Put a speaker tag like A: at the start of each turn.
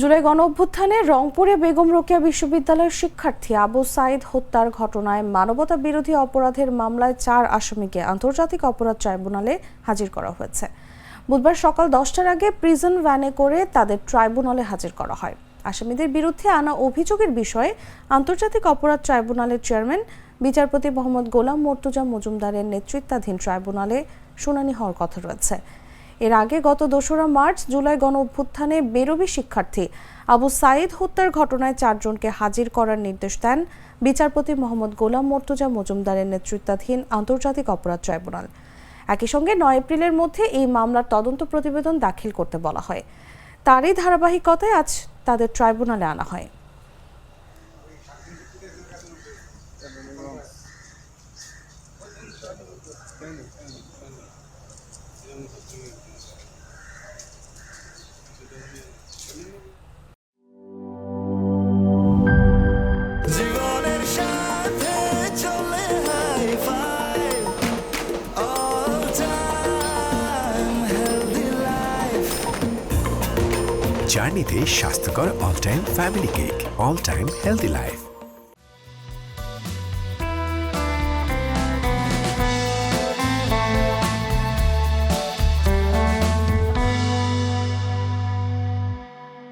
A: জুলাই গণঅভ্যুত্থানে রংপুরে বেগম রোকেয়া বিশ্ববিদ্যালয়ের শিক্ষার্থী আবু সাঈদ হত্যার ঘটনায় মানবতা বিরোধী অপরাধের মামলায় 4 আসামিকে আন্তর্জাতিক অপরাধ ট্রাইব্যুনালে হাজির করা হয়েছে। বুধবার সকাল 10টার আগে প্রিজন ভ্যানে করে তাদের ট্রাইব্যুনালে হাজির করা হয়। আসামিদের বিরুদ্ধে আনা অভিযোগের বিষয়ে আন্তর্জাতিক অপরাধ ট্রাইব্যুনালের চেয়ারম্যান বিচারপতি মোহাম্মদ গোলাম মর্তুজা মজুমদারের নেতৃত্বাধীন ট্রাইব্যুনালে শুনানি হওয়ার কথা রয়েছে। এর আগে গত 2রা মার্চ জুলাই গণঅভ্যুত্থানে বেরোবি শিক্ষার্থী আবু সাঈদ হত্যার ঘটনায় 4 জনকে হাজির করার নির্দেশ দেন বিচারপতি মোহাম্মদ গোলাম মর্তুজা মজুমদারের নেতৃত্বাধীন আন্তর্জাতিক অপরাধ ট্রাইব্যুনাল। একই সঙ্গে 9 এপ্রিলের মধ্যে এই মামলার তদন্ত প্রতিবেদন দাখিল করতে বলা হয়। তারই ধারাবাহিকতায় আজ তাদের ট্রাইব্যুনালে আনা হয়।
B: জার্নিতে স্বাস্থ্যকর all time family cake, all time healthy life.